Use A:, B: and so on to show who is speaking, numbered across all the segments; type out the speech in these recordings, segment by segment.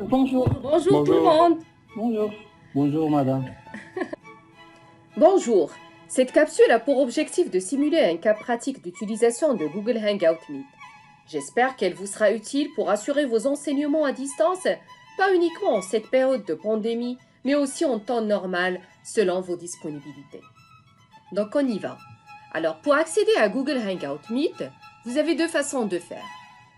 A: Bonjour.
B: Bonjour tout le
C: Bonjour.
B: monde.
A: Bonjour. Bonjour, madame.
B: Bonjour. Cette capsule a pour objectif de simuler un cas pratique d'utilisation de Google Hangout Meet. J'espère qu'elle vous sera utile pour assurer vos enseignements à distance, pas uniquement en cette période de pandémie, mais aussi en temps normal, selon vos disponibilités. Donc on y va. Alors pour accéder à Google Hangout Meet, vous avez deux façons de faire.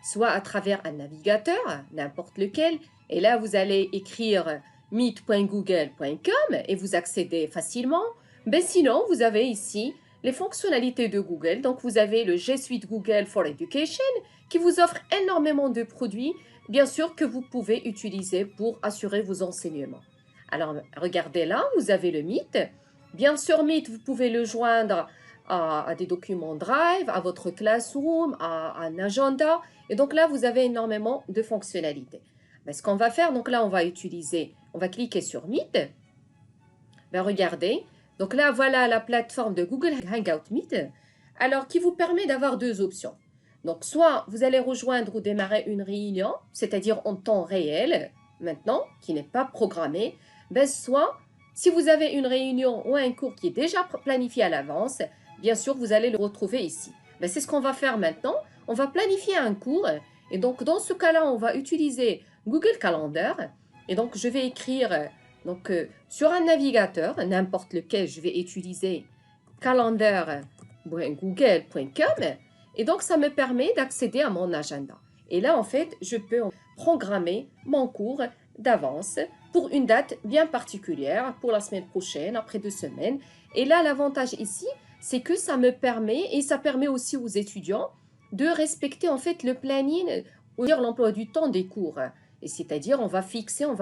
B: Soit à travers un navigateur, n'importe lequel, et là vous allez écrire meet.google.com et vous accédez facilement. Ben sinon, vous avez ici les fonctionnalités de Google. Donc vous avez le G Suite Google for Education qui vous offre énormément de produits, bien sûr, que vous pouvez utiliser pour assurer vos enseignements. Alors regardez là, vous avez le Meet. Bien sûr, Meet, vous pouvez le joindre à des documents Drive, à votre Classroom, à un agenda. Et donc là, vous avez énormément de fonctionnalités. Ben, ce qu'on va faire, donc là, on va cliquer sur Meet. Ben, regardez. Donc là, voilà la plateforme de Google Hangout Meet. Alors, qui vous permet d'avoir deux options. Donc, soit vous allez rejoindre ou démarrer une réunion, c'est-à-dire en temps réel, maintenant, qui n'est pas programmée. Ben, soit, si vous avez une réunion ou un cours qui est déjà planifié à l'avance, bien sûr, vous allez le retrouver ici. Ben, c'est ce qu'on va faire maintenant. On va planifier un cours. Et donc, dans ce cas-là, on va utiliser Google Calendar. Et donc, je vais écrire sur un navigateur, n'importe lequel, je vais utiliser calendar.google.com. Et donc, ça me permet d'accéder à mon agenda. Et là, en fait, je peux programmer mon cours d'avance pour une date bien particulière, pour la semaine prochaine, après 2 semaines. Et là, l'avantage ici, c'est que ça me permet, et ça permet aussi aux étudiants, de respecter en fait le planning, ou dire l'emploi du temps des cours. Et c'est-à-dire, on va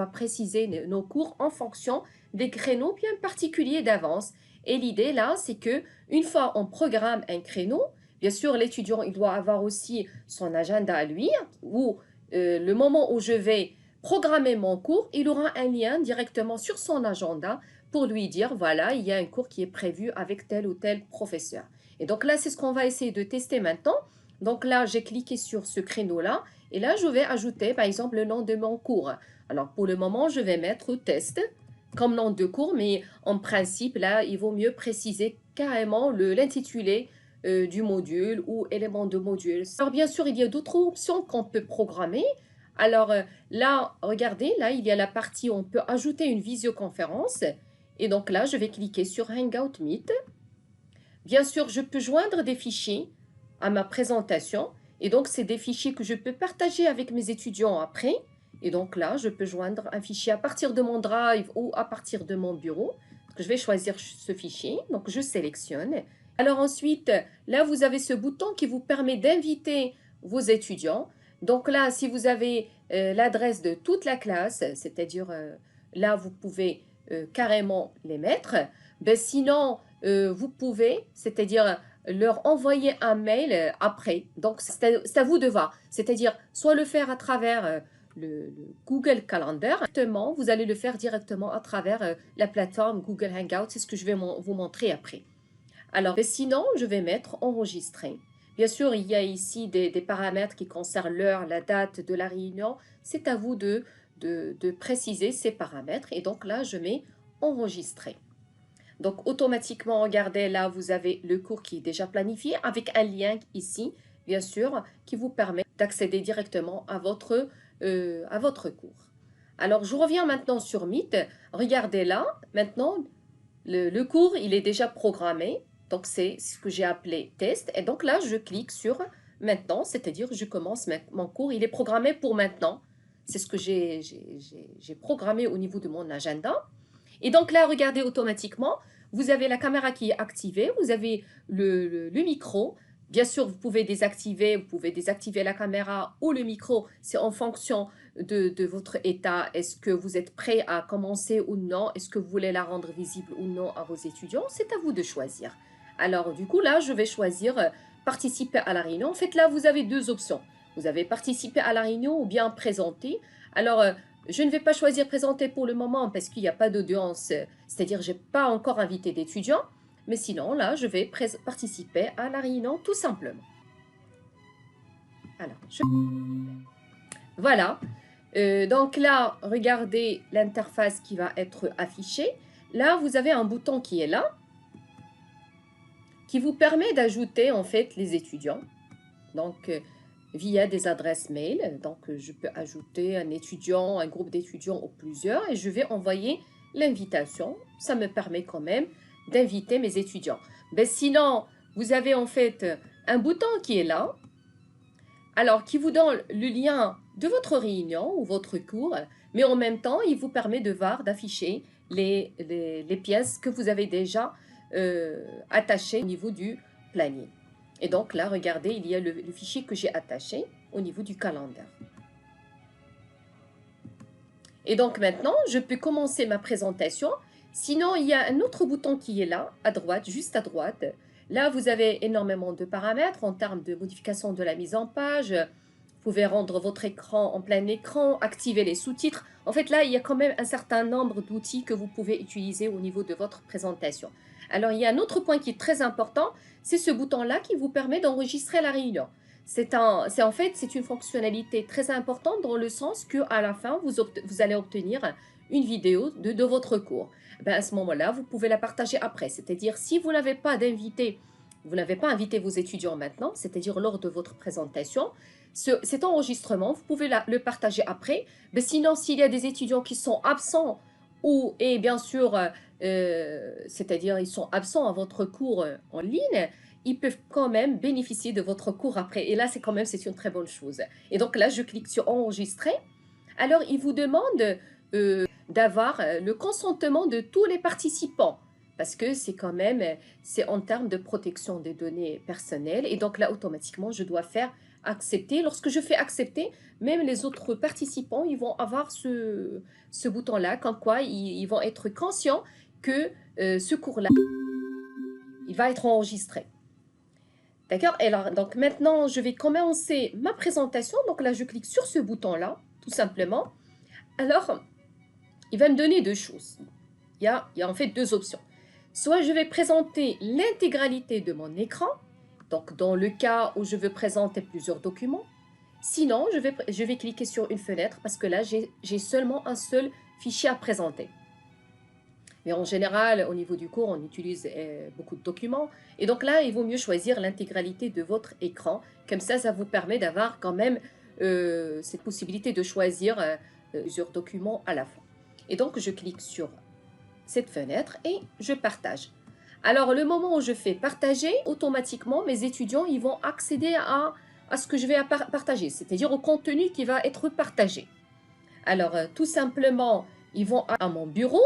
B: préciser nos cours en fonction des créneaux bien particuliers d'avance. Et l'idée là, c'est que une fois on programme un créneau, bien sûr, l'étudiant, il doit avoir aussi son agenda à lui, où le moment où je vais programmer mon cours, il aura un lien directement sur son agenda pour lui dire, voilà, il y a un cours qui est prévu avec tel ou tel professeur. Et donc là, c'est ce qu'on va essayer de tester maintenant. Donc là, j'ai cliqué sur ce créneau-là et là, je vais ajouter, par exemple, le nom de mon cours. Alors, pour le moment, je vais mettre test comme nom de cours, mais en principe, là, il vaut mieux préciser carrément l'intitulé du module ou élément de module. Alors, bien sûr, il y a d'autres options qu'on peut programmer. Alors, là, regardez, là, il y a la partie où on peut ajouter une visioconférence. Et donc là, je vais cliquer sur Hangout Meet. Bien sûr, je peux joindre des fichiers à ma présentation. Et donc, c'est des fichiers que je peux partager avec mes étudiants après. Et donc là, je peux joindre un fichier à partir de mon Drive ou à partir de mon bureau. Je vais choisir ce fichier. Donc, je sélectionne. Alors ensuite, là, vous avez ce bouton qui vous permet d'inviter vos étudiants. Donc là, si vous avez l'adresse de toute la classe, c'est-à-dire là, vous pouvez carrément les mettre. Ben, sinon, vous pouvez, c'est-à-dire leur envoyer un mail après. Donc, c'est à vous de voir. C'est-à-dire, soit le faire à travers le Google Calendar, directement, vous allez le faire directement à travers la plateforme Google Hangout. C'est ce que je vais vous montrer après. Alors, sinon, je vais mettre enregistrer. Bien sûr, il y a ici des paramètres qui concernent l'heure, la date de la réunion. C'est à vous de préciser ces paramètres. Et donc là, je mets enregistrer. Donc, automatiquement, regardez, là, vous avez le cours qui est déjà planifié avec un lien ici, bien sûr, qui vous permet d'accéder directement à votre cours. Alors, je reviens maintenant sur Meet. Regardez là, maintenant, le cours, il est déjà programmé. Donc, c'est ce que j'ai appelé test. Et donc là, je clique sur maintenant, c'est-à-dire je commence mon cours. Il est programmé pour maintenant. C'est ce que j'ai programmé au niveau de mon agenda. Et donc là, regardez automatiquement, vous avez la caméra qui est activée, vous avez le micro. Bien sûr, vous pouvez désactiver la caméra ou le micro. C'est en fonction de votre état. Est-ce que vous êtes prêt à commencer ou non? Est-ce que vous voulez la rendre visible ou non à vos étudiants? C'est à vous de choisir. Alors, du coup, là, je vais choisir participer à la réunion. En fait, là, vous avez deux options. Vous avez participer à la réunion ou bien présenter. Alors, je ne vais pas choisir présenter pour le moment parce qu'il n'y a pas d'audience, c'est-à-dire je n'ai pas encore invité d'étudiants. Mais sinon, là, je vais participer à la réunion tout simplement. Alors, voilà. Donc là, regardez l'interface qui va être affichée. Là, vous avez un bouton qui est là, qui vous permet d'ajouter en fait les étudiants. Donc, via des adresses mail. Donc, je peux ajouter un étudiant, un groupe d'étudiants ou plusieurs et je vais envoyer l'invitation. Ça me permet quand même d'inviter mes étudiants. Ben, sinon, vous avez en fait un bouton qui est là, alors qui vous donne le lien de votre réunion ou votre cours, mais en même temps, il vous permet de voir, d'afficher les pièces que vous avez déjà attachées au niveau du planning. Et donc là, regardez, il y a le fichier que j'ai attaché au niveau du calendrier. Et donc maintenant, je peux commencer ma présentation. Sinon, il y a un autre bouton qui est là, à droite, juste à droite. Là, vous avez énormément de paramètres en termes de modification de la mise en page. Vous pouvez rendre votre écran en plein écran, activer les sous-titres. En fait, là, il y a quand même un certain nombre d'outils que vous pouvez utiliser au niveau de votre présentation. Alors, il y a un autre point qui est très important, c'est ce bouton-là qui vous permet d'enregistrer la réunion. C'est une fonctionnalité très importante dans le sens qu'à la fin, vous allez obtenir une vidéo de votre cours. Ben, à ce moment-là, vous pouvez la partager après. C'est-à-dire, si vous n'avez pas invité vos étudiants maintenant, c'est-à-dire lors de votre présentation, cet enregistrement, vous pouvez le partager après. Mais sinon, s'il y a des étudiants qui sont absents et bien sûr, c'est-à-dire ils sont absents à votre cours en ligne, ils peuvent quand même bénéficier de votre cours après. Et là, c'est une très bonne chose. Et donc là, je clique sur enregistrer. Alors, il vous demande d'avoir le consentement de tous les participants. Parce que c'est en termes de protection des données personnelles. Et donc là, automatiquement, je dois faire accepter. Lorsque je fais accepter, même les autres participants, ils vont avoir ce bouton-là, comme quoi ils vont être conscients que ce cours-là, il va être enregistré. D'accord? Et alors, donc maintenant, je vais commencer ma présentation. Donc là, je clique sur ce bouton-là, tout simplement. Alors, il va me donner deux choses. Il y a en fait deux options. Soit je vais présenter l'intégralité de mon écran, donc dans le cas où je veux présenter plusieurs documents. Sinon, je vais cliquer sur une fenêtre parce que là, j'ai seulement un seul fichier à présenter. Mais en général, au niveau du cours, on utilise beaucoup de documents. Et donc là, il vaut mieux choisir l'intégralité de votre écran. Comme ça vous permet d'avoir quand même cette possibilité de choisir plusieurs documents à la fois. Et donc, je clique sur cette fenêtre et je partage. Alors, le moment où je fais partager, automatiquement, mes étudiants ils vont accéder à ce que je vais partager, c'est-à-dire au contenu qui va être partagé. Alors, tout simplement, ils vont à mon bureau.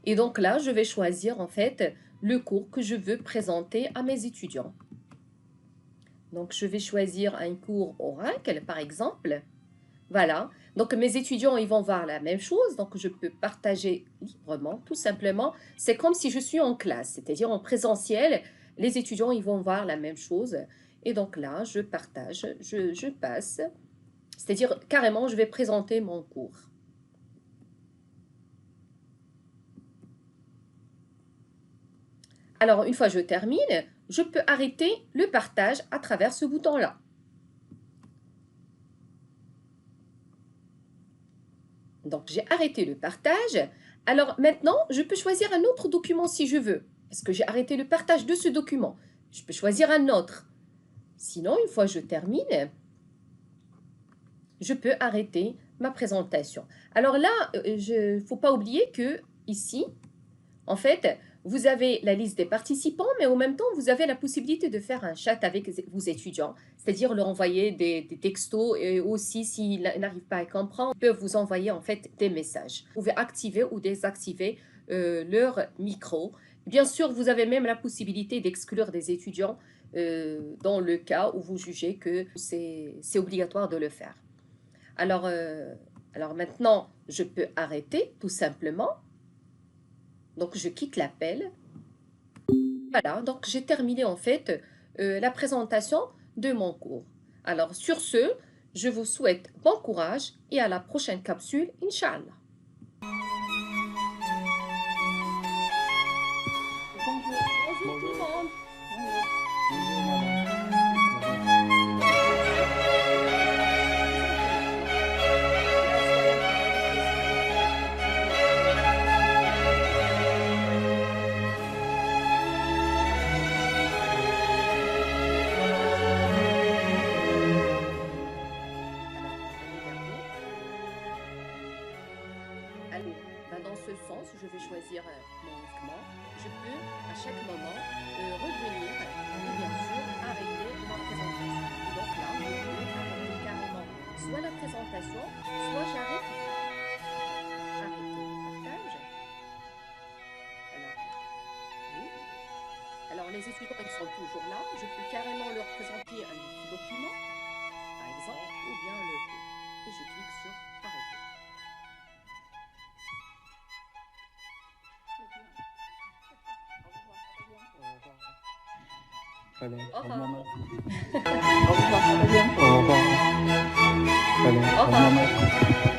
B: Et donc là, je vais choisir en fait le cours que je veux présenter à mes étudiants. Donc, je vais choisir un cours Oracle, par exemple. Voilà. Donc, mes étudiants, ils vont voir la même chose. Donc, je peux partager librement, tout simplement. C'est comme si je suis en classe, c'est-à-dire en présentiel. Les étudiants, ils vont voir la même chose. Et donc là, je partage, je passe. C'est-à-dire, carrément, je vais présenter mon cours. Alors, une fois que je termine, je peux arrêter le partage à travers ce bouton-là. Donc, j'ai arrêté le partage. Alors, maintenant, je peux choisir un autre document si je veux. Parce que j'ai arrêté le partage de ce document. Je peux choisir un autre. Sinon, une fois que je termine, je peux arrêter ma présentation. Alors là, il ne faut pas oublier que ici, en fait, vous avez la liste des participants, mais en même temps, vous avez la possibilité de faire un chat avec vos étudiants, c'est-à-dire leur envoyer des textos et aussi, s'ils n'arrivent pas à comprendre, ils peuvent vous envoyer en fait des messages. Vous pouvez activer ou désactiver leur micro. Bien sûr, vous avez même la possibilité d'exclure des étudiants dans le cas où vous jugez que c'est obligatoire de le faire. Alors maintenant, je peux arrêter tout simplement. Donc, je quitte l'appel. Voilà, donc j'ai terminé en fait la présentation de mon cours. Alors, sur ce, je vous souhaite bon courage et à la prochaine capsule, Inch'Allah. Bonjour tout le monde.
A: Bonjour, madame.
B: Là, soyez présentation, soit j'arrête. Arrêter le partage. Alors, oui. Alors, les étudiants, ils sont toujours là. Je peux carrément leur présenter un document, par exemple, ou bien le cours. Et je clique sur arrêter.
A: Allez,
B: Au
A: au
B: revoir.
A: revoir.
B: Au revoir.
A: Au revoir. Allez,
B: Au
A: au
B: revoir.
A: revoir.